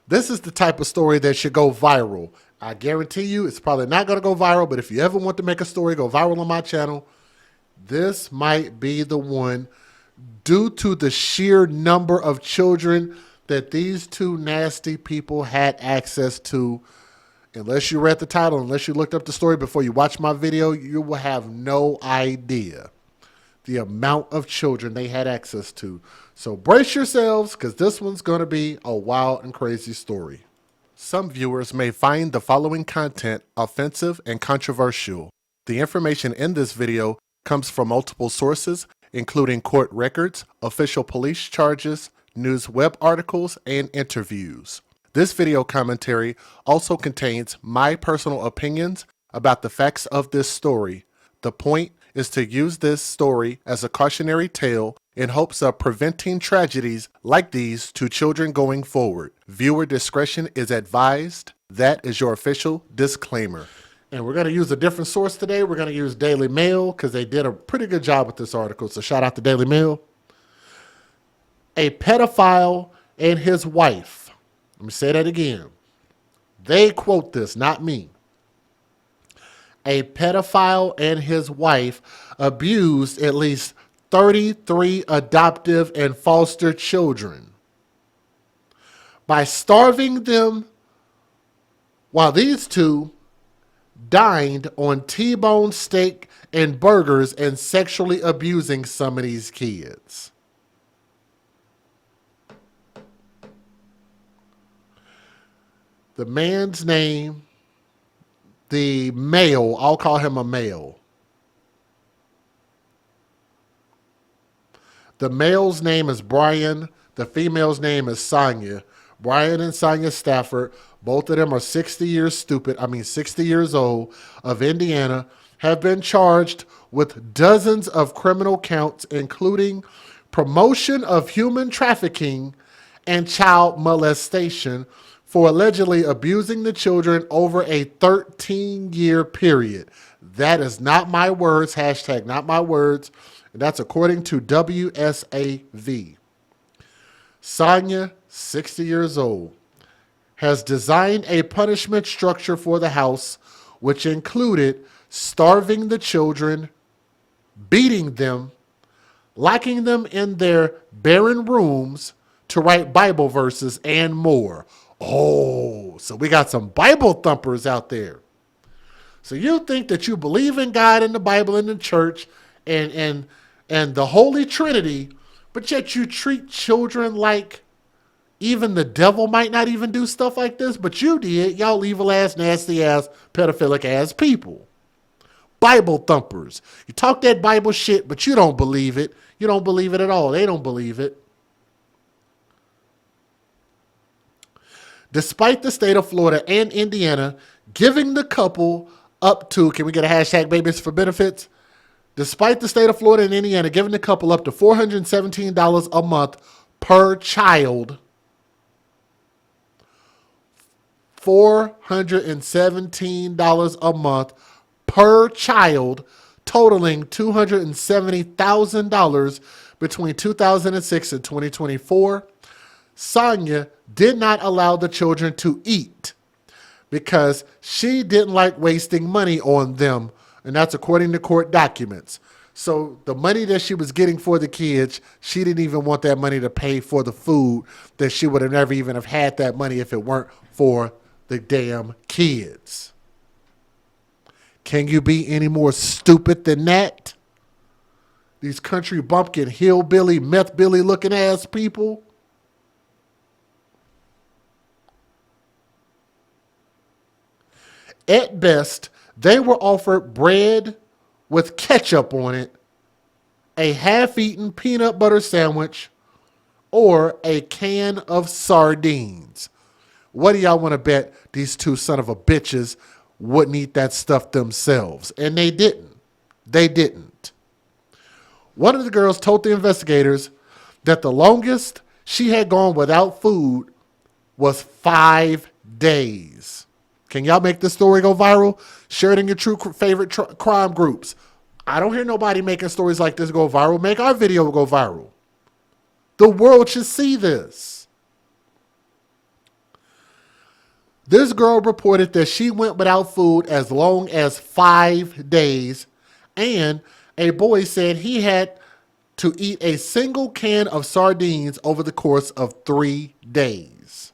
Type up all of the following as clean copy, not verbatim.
This is the type of story that should go viral. I guarantee you it's probably not going to go viral, but if you ever want to make a story go viral on my channel, this might be the one due to the sheer number of children that these two nasty people had access to. Unless you read the title, unless you looked up the story before you watch my video, you will have no idea the amount of children they had access to. So brace yourselves, because this one's going to be a wild and crazy story. Some viewers may find the following content offensive and controversial. The information in this video comes from multiple sources, including court records, official police charges, news web articles, and interviews. This video commentary also contains my personal opinions about the facts of this story. The point is to use this story as a cautionary tale in hopes of preventing tragedies like these to children going forward. Viewer discretion is advised. That is your official disclaimer. And we're going to use a different source today. We're going to use Daily Mail because they did a pretty good job with this article. So shout out to Daily Mail. A pedophile and his wife. Let me say that again. They quote this, not me. A pedophile and his wife abused at least 33 adoptive and foster children by starving them while these two dined on T-bone steak and burgers and sexually abusing some of these kids. The man's name, the male, I'll call him a male. The male's name is Brian. The female's name is Sonja. Brian and Sonja Stafford, both of them are 60 years old, of Indiana, have been charged with dozens of criminal counts, including promotion of human trafficking and child molestation, for allegedly abusing the children over a 13-year period. That is not my words, hashtag not my words. And that's according to WSAV. Sonja, 60 years old, has designed a punishment structure for the house, which included starving the children, beating them, locking them in their barren rooms to write Bible verses, and more. Oh, so we got some Bible thumpers out there. So you think that you believe in God and the Bible and the church and the Holy Trinity, but yet you treat children like even the devil might not even do stuff like this, but you did. Y'all evil ass, nasty ass, pedophilic ass people. Bible thumpers. You talk that Bible shit, but you don't believe it. You don't believe it at all. They don't believe it. Despite the state of Florida and Indiana giving the couple up to, can we get a hashtag babies for benefits? Despite the state of Florida and Indiana giving the couple up to $417 a month per child, $417 a month per child, totaling $270,000 between 2006 and 2024. Sonja did not allow the children to eat because she didn't like wasting money on them, and that's according to court documents. So the money that she was getting for the kids, she didn't even want that money to pay for the food, that she would have never even have had that money if it weren't for the damn kids. Can you be any more stupid than that? These country bumpkin, hillbilly, meth billy looking ass people. At best, they were offered bread with ketchup on it, a half-eaten peanut butter sandwich, or a can of sardines. What do y'all want to bet these two son of a bitches wouldn't eat that stuff themselves? And they didn't. They didn't. One of the girls told the investigators that the longest she had gone without food was 5 days. Can y'all make this story go viral? Share it in your true favorite crime groups. I don't hear nobody making stories like this go viral. Make our video go viral. The world should see this. This girl reported that she went without food as long as 5 days, and a boy said he had to eat a single can of sardines over the course of 3 days.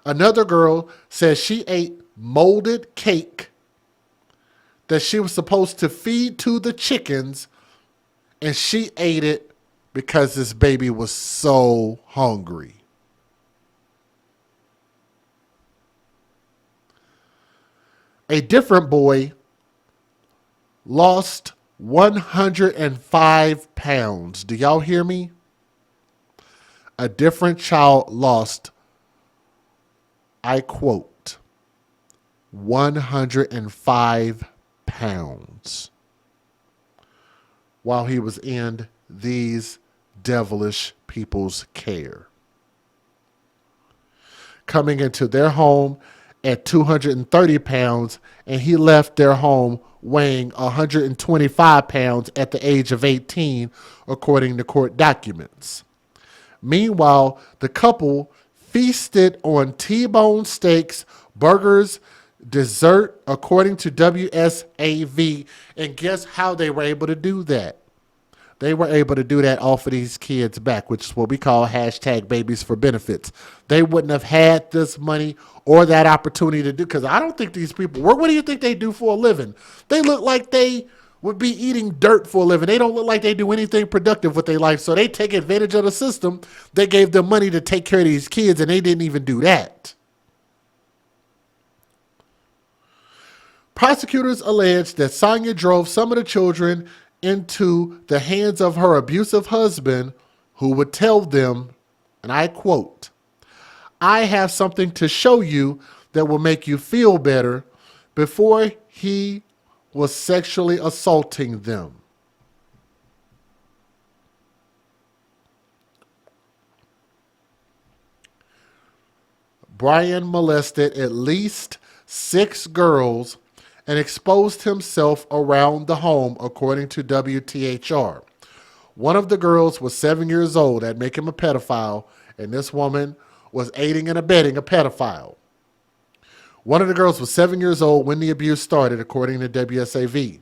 Another girl says she ate molded cake that she was supposed to feed to the chickens, and she ate it because this baby was so hungry. A different boy lost 105 pounds. Do y'all hear me? A different child lost, I quote, 105 pounds while he was in these devilish people's care. Coming into their home at 230 pounds, and he left their home weighing 125 pounds at the age of 18, according to court documents. Meanwhile, the couple feasted on T-bone steaks, burgers, dessert, according to WSAV. And guess how they were able to do that? They were able to do that off of these kids' back, which is what we call hashtag babies for benefits. They wouldn't have had this money or that opportunity to do, because I don't think these people work. What do you think they do for a living? They look like they would be eating dirt for a living. They don't look like they do anything productive with their life. So they take advantage of the system. They gave them money to take care of these kids, and they didn't even do that. Prosecutors alleged that Sonja drove some of the children into the hands of her abusive husband, who would tell them, and I quote, "I have something to show you that will make you feel better," before he was sexually assaulting them. Brian molested at least 6 girls and exposed himself around the home, according to WTHR. One of the girls was 7 years old. That'd make him a pedophile, and this woman was aiding and abetting a pedophile. One of the girls was 7 years old when the abuse started, according to WSAV.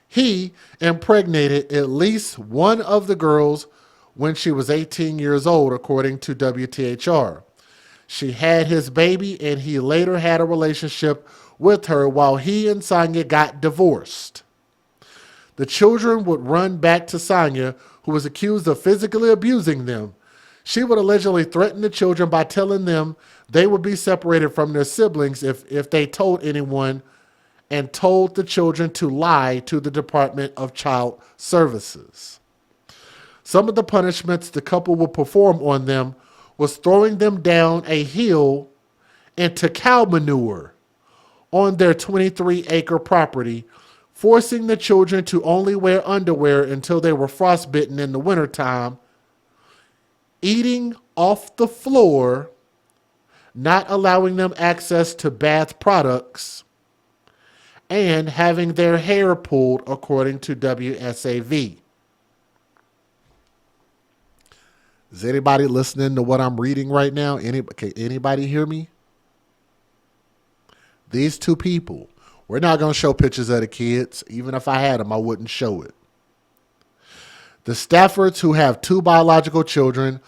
He impregnated at least one of the girls when she was 18 years old, according to WTHR. She had his baby, and he later had a relationship with her while he and Sonja got divorced. The children would run back to Sonja, who was accused of physically abusing them. She would allegedly threaten the children by telling them they would be separated from their siblings if they told anyone, and told the children to lie to the Department of Child Services. Some of the punishments the couple would perform on them was throwing them down a hill into cow manure on their 23-acre property, forcing the children to only wear underwear until they were frostbitten in the wintertime, eating off the floor, not allowing them access to bath products, and having their hair pulled, according to WSAV. Is anybody listening to what I'm reading right now? Can anybody hear me? These two people, we're not going to show pictures of the kids. Even if I had them, I wouldn't show it. The Staffords, who have 2 biological children,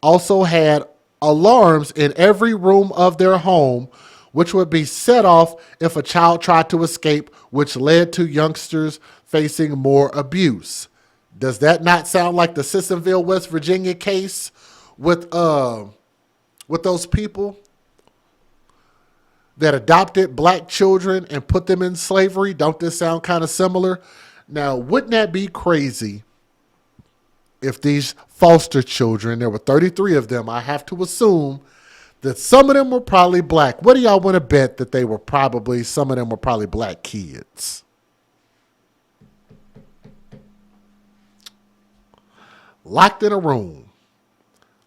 also had alarms in every room of their home, which would be set off if a child tried to escape, which led to youngsters facing more abuse. Does that not sound like the Sissonville, West Virginia case with those people that adopted black children and put them in slavery? Don't this sound kind of similar? Now, wouldn't that be crazy if these foster children, there were 33 of them, I have to assume that some of them were probably black. What do y'all want to bet that some of them were probably black kids? Locked in a room,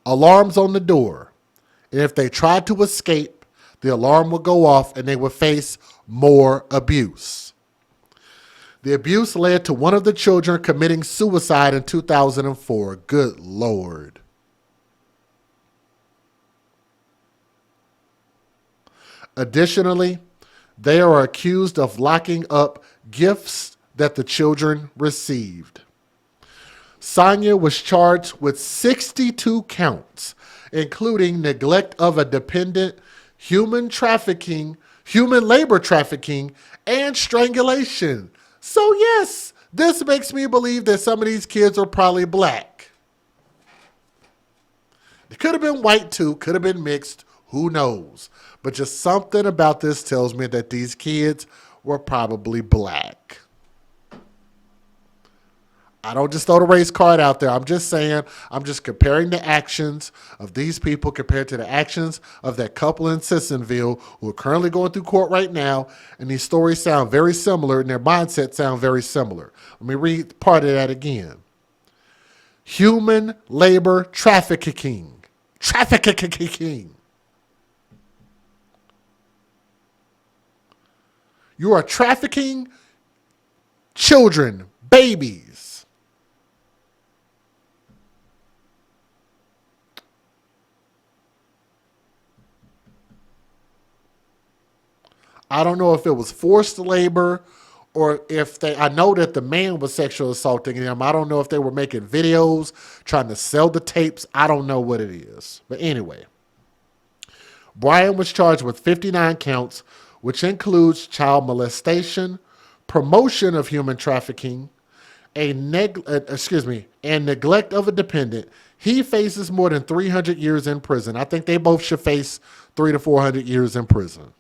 alarms on the door, and if they tried to escape, the alarm would go off and they would face more abuse. The abuse led to one of the children committing suicide in 2004. Good Lord. Additionally, they are accused of locking up gifts that the children received. Sonja was charged with 62 counts, including neglect of a dependent, human labor trafficking, and strangulation. So yes, this makes me believe that some of these kids are probably black. It could have been white too, could have been mixed, who knows? But just something about this tells me that these kids were probably black. I don't just throw the race card out there. I'm just saying, I'm just comparing the actions of these people compared to the actions of that couple in Sissonville who are currently going through court right now. And these stories sound very similar and their mindsets sound very similar. Let me read part of that again. Human labor trafficking. Trafficking. You are trafficking children, babies. I don't know if it was forced labor or if I know that the man was sexually assaulting them. I don't know if they were making videos, trying to sell the tapes. I don't know what it is. But anyway, Brian was charged with 59 counts, which includes child molestation, promotion of human trafficking, and neglect of a dependent. He faces more than 300 years in prison. I think they both should face 300 to 400 years in prison.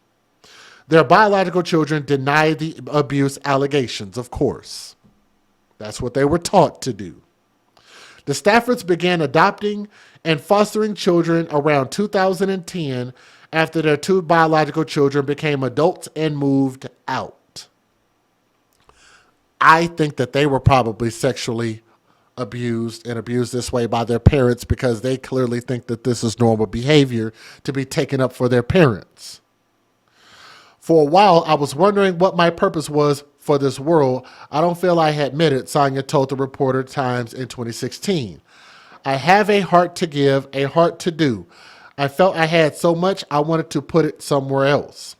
Their biological children deny the abuse allegations, of course. That's what they were taught to do. The Staffords began adopting and fostering children around 2010 after their two biological children became adults and moved out. I think that they were probably sexually abused this way by their parents because they clearly think that this is normal behavior to be taken up for their parents. For a while, I was wondering what my purpose was for this world. I don't feel I had met it, Sonja told the Reporter Times in 2016. I have a heart to give, a heart to do. I felt I had so much, I wanted to put it somewhere else.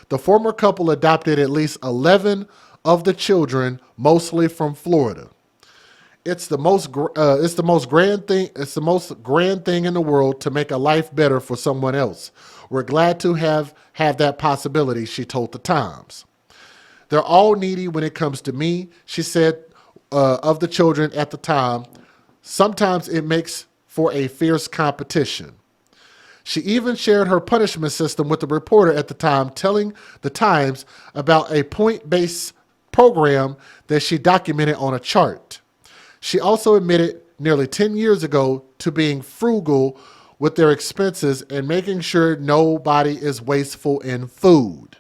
The former couple adopted at least 11 of the children, mostly from Florida. It's the most grand thing in the world to make a life better for someone else. We're glad to have that possibility, she told the Times. They're all needy when it comes to me, she said of the children at the time. Sometimes it makes for a fierce competition. She even shared her punishment system with the reporter at the time, telling the Times about a point-based program that she documented on a chart. She also admitted nearly 10 years ago to being frugal with their expenses and making sure nobody is wasteful in food.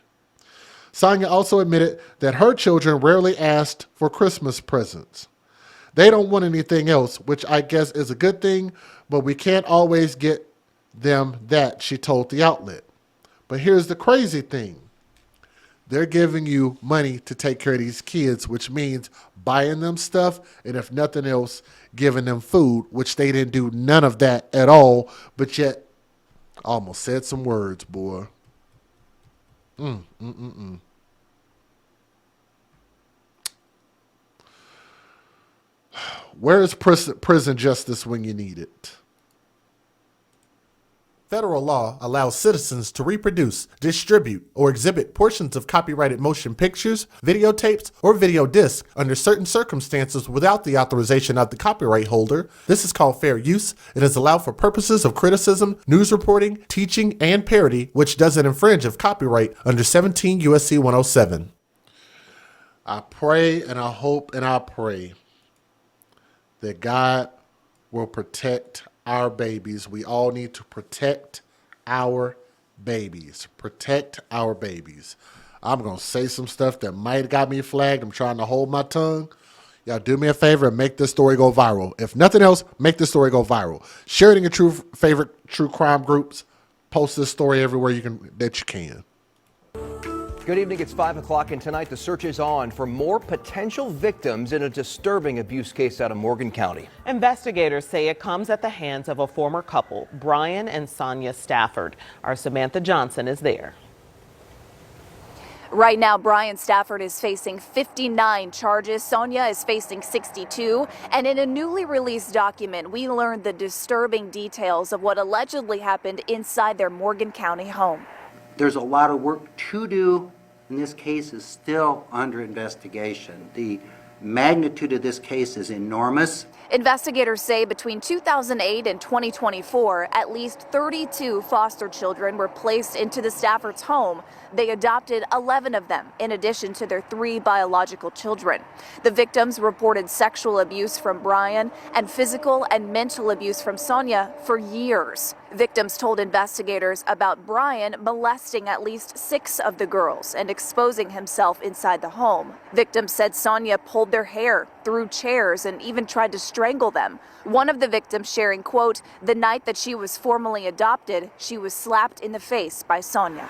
Sonja also admitted that her children rarely asked for Christmas presents. They don't want anything else, which I guess is a good thing, but we can't always get them that, she told the outlet. But here's the crazy thing. They're giving you money to take care of these kids, which means buying them stuff, and if nothing else, giving them food, which they didn't do none of that at all, but yet almost said some words, boy. Where is prison justice when you need it? Federal law allows citizens to reproduce, distribute, or exhibit portions of copyrighted motion pictures, videotapes, or video discs under certain circumstances without the authorization of the copyright holder. This is called fair use. It is allowed for purposes of criticism, news reporting, teaching, and parody, which doesn't infringe of copyright under 17 U.S.C. 107. I pray and I hope and I pray that God will protect our babies. We all need to protect our babies. Protect our babies. I'm going to say some stuff that might have got me flagged. I'm trying to hold my tongue. Y'all do me a favor and make this story go viral. If nothing else, make this story go viral. Share it in your favorite true crime groups. Post this story everywhere you can. Good evening. It's 5 o'clock, and tonight the search is on for more potential victims in a disturbing abuse case out of Morgan County. Investigators say it comes at the hands of a former couple, Brian and Sonja Stafford. Our Samantha Johnson is there. Right now, Brian Stafford is facing 59 charges. Sonja is facing 62. And in a newly released document, we learned the disturbing details of what allegedly happened inside their Morgan County home. There's a lot of work to do, and this case is still under investigation. The magnitude of this case is enormous. Investigators say between 2008 and 2024, at least 32 foster children were placed into the Stafford's home. They adopted 11 of them, in addition to their 3 biological children. The victims reported sexual abuse from Brian and physical and mental abuse from Sonja for years. Victims told investigators about Brian molesting at least 6 of the girls and exposing himself inside the home. Victims said Sonja pulled their hair, threw chairs, and even tried to strangle them. One of the victims sharing, quote, "The night that she was formally adopted, she was slapped in the face by Sonja."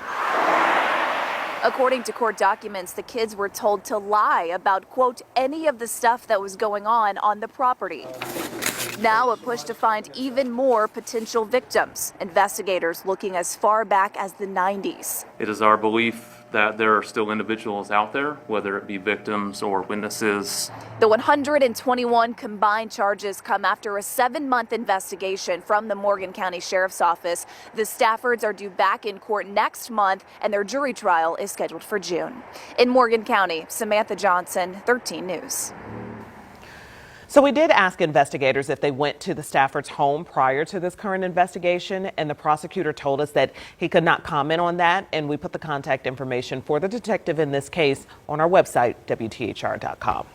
According to court documents, the kids were told to lie about, quote, any of the stuff that was going on the property. Now a push to find even more potential victims. Investigators looking as far back as the 90s. It is our belief that there are still individuals out there, whether it be victims or witnesses. The 121 combined charges come after a 7-month investigation from the Morgan County Sheriff's Office. The Staffords are due back in court next month, and their jury trial is scheduled for June. In Morgan County, Samantha Johnson, 13 News. So we did ask investigators if they went to the Stafford's home prior to this current investigation, and the prosecutor told us that he could not comment on that, and we put the contact information for the detective in this case on our website, WTHR.com.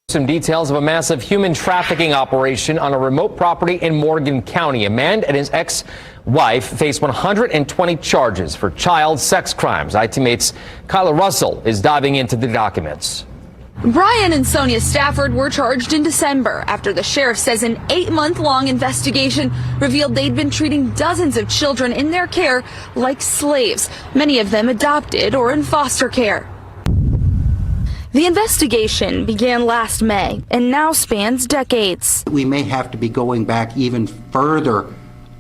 Some details of a massive human trafficking operation on a remote property in Morgan County. A man and his ex-wife face 120 charges for child sex crimes. ITMate's Kyla Russell is diving into the documents. Brian and Sonja Stafford were charged in December after the sheriff says an 8-month-long investigation revealed they'd been treating dozens of children in their care like slaves, many of them adopted or in foster care. The investigation began last May and now spans decades. We may have to be going back even further,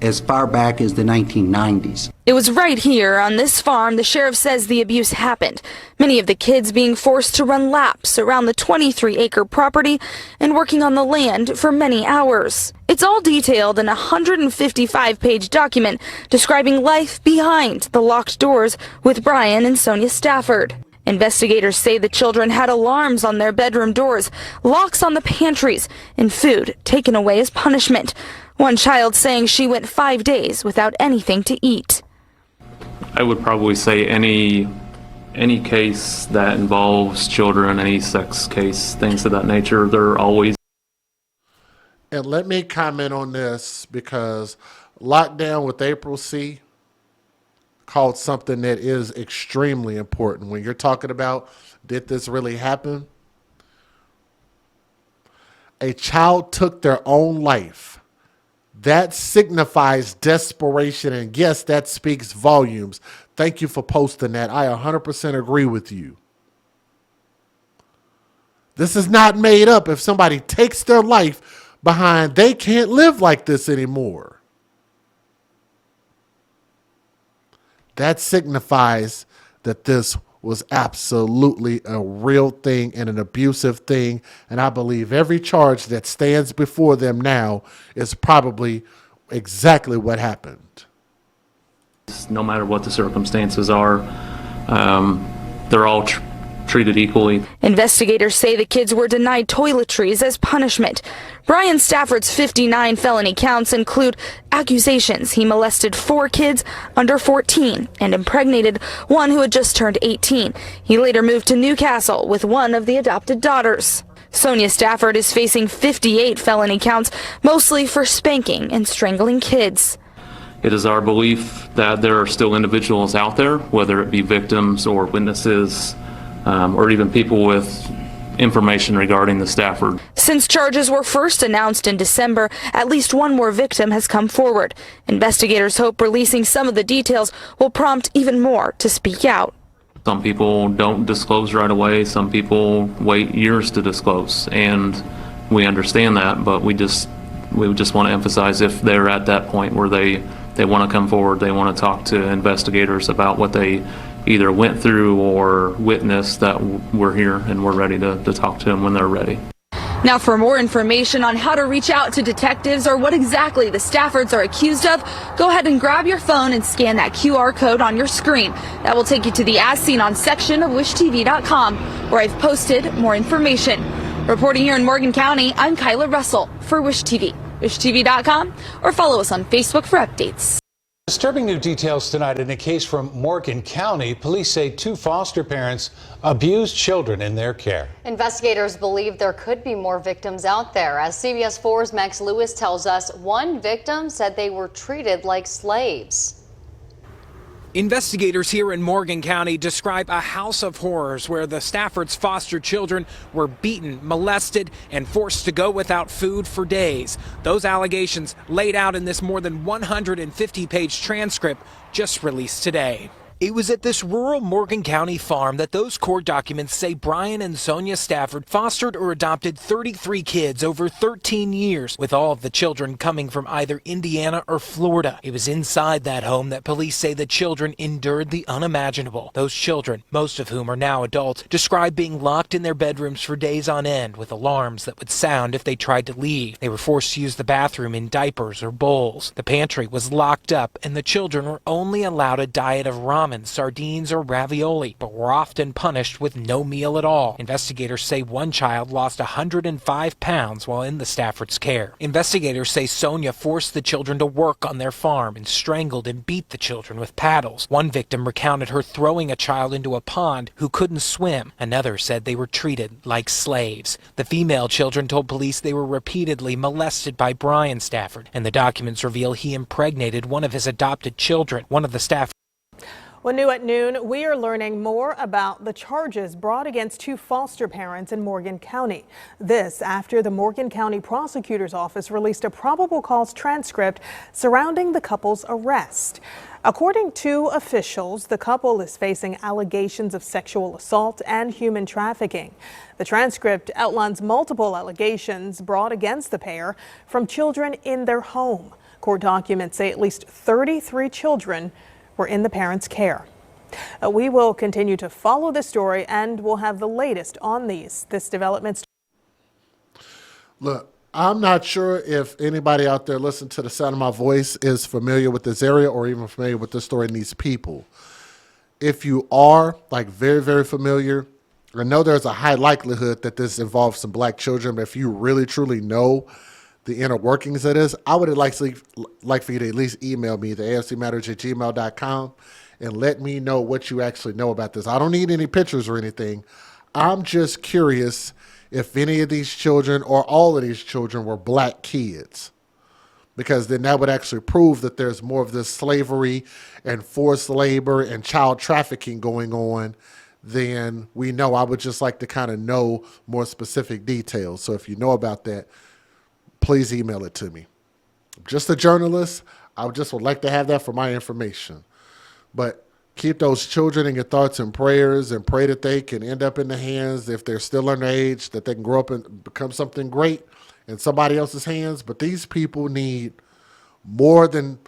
as far back as the 1990s. It was right here on this farm the sheriff says the abuse happened. Many of the kids being forced to run laps around the 23-acre property and working on the land for many hours. It's all detailed in a 155-page document describing life behind the locked doors with Brian and Sonja Stafford. Investigators say the children had alarms on their bedroom doors, locks on the pantries, and food taken away as punishment. One child saying she went 5 days without anything to eat. I would probably say any case that involves children, any sex case, things of that nature, they're always. And let me comment on this because Lockdown with April C. called something that is extremely important when you're talking about, did this really happen? A child took their own life. That signifies desperation, and yes, that speaks volumes. Thank you for posting that. I 100% agree with you. This is not made up. If somebody takes their life behind, they can't live like this anymore. That signifies that this was absolutely a real thing and an abusive thing. And I believe every charge that stands before them now is probably exactly what happened. No matter what the circumstances are, they're all treated equally. Investigators say the kids were denied toiletries as punishment. Brian Stafford's 59 felony counts include accusations he molested 4 kids under 14 and impregnated one who had just turned 18. He later moved to Newcastle with one of the adopted daughters. Sonja Stafford is facing 58 felony counts, mostly for spanking and strangling kids. It is our belief that there are still individuals out there, whether it be victims or witnesses, or even people with information regarding the Stafford. Since charges were first announced in December, at least one more victim has come forward. Investigators hope releasing some of the details will prompt even more to speak out. Some people don't disclose right away. Some people wait years to disclose, and we understand that, but we just want to emphasize if they're at that point where they want to come forward, they want to talk to investigators about what they either went through or witnessed that we're here and we're ready to talk to them when they're ready. Now, for more information on how to reach out to detectives or what exactly the Staffords are accused of, go ahead and grab your phone and scan that QR code on your screen. That will take you to the As Seen On section of wishtv.com, where I've posted more information. Reporting here in Morgan County, I'm Kyla Russell for Wish TV. WishTV.com, or follow us on Facebook for updates. Disturbing new details tonight in a case from Morgan County. Police say 2 foster parents abused children in their care. Investigators believe there could be more victims out there. As CBS 4's Max Lewis tells us, one victim said they were treated like slaves. Investigators here in Morgan County describe a house of horrors where the Staffords' foster children were beaten, molested, and forced to go without food for days. Those allegations laid out in this more than 150-page transcript just released today. It was at this rural Morgan County farm that those court documents say Brian and Sonja Stafford fostered or adopted 33 kids over 13 years, with all of the children coming from either Indiana or Florida. It was inside that home that police say the children endured the unimaginable. Those children, most of whom are now adults, describe being locked in their bedrooms for days on end with alarms that would sound if they tried to leave. They were forced to use the bathroom in diapers or bowls. The pantry was locked up and the children were only allowed a diet of ramen, sardines, or ravioli, but were often punished with no meal at all. Investigators say one child lost 105 pounds while in the Stafford's care. Investigators say Sonja forced the children to work on their farm and strangled and beat the children with paddles. One victim recounted her throwing a child into a pond who couldn't swim. Another said they were treated like slaves. The female children told police they were repeatedly molested by Brian Stafford, and the documents reveal he impregnated one of his adopted children. One of the staff. Well, new at noon, we are learning more about the charges brought against 2 foster parents in Morgan County. This after the Morgan County Prosecutor's Office released a probable cause transcript surrounding the couple's arrest. According to officials, the couple is facing allegations of sexual assault and human trafficking. The transcript outlines multiple allegations brought against the pair from children in their home. Court documents say at least 33 children were in the parents' care. We will continue to follow this story and we'll have the latest on this development. Look, I'm not sure if anybody out there listening to the sound of my voice is familiar with this area or even familiar with this story and these people. If you are like very, very familiar, I know there's a high likelihood that this involves some black children, but if you really truly know the inner workings of this, I would like for you to at least email me, the afcmatters@gmail.com, and let me know what you actually know about this. I don't need any pictures or anything. I'm just curious if any of these children or all of these children were black kids, because then that would actually prove that there's more of this slavery and forced labor and child trafficking going on than we know. I would just like to kind of know more specific details. So if you know about that, please email it to me. I'm just a journalist. I just would like to have that for my information. But keep those children in your thoughts and prayers and pray that they can end up in the hands, if they're still underage, that they can grow up and become something great in somebody else's hands. But these people need more than,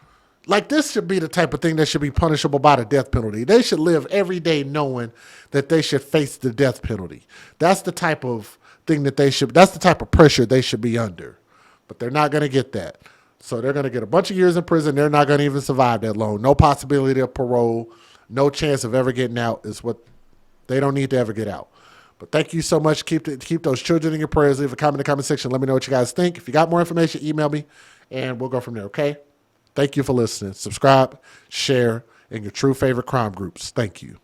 like, this should be the type of thing that should be punishable by the death penalty. They should live every day knowing that they should face the death penalty. That's the type of thing that that's the type of pressure they should be under. But they're not going to get that. So they're going to get a bunch of years in prison. They're not going to even survive that long. No possibility of parole. No chance of ever getting out is what they don't need to ever get out. But thank you so much. Keep those children in your prayers. Leave a comment in the comment section. Let me know what you guys think. If you got more information, email me, and we'll go from there, okay? Thank you for listening. Subscribe, share, and your true favorite crime groups. Thank you.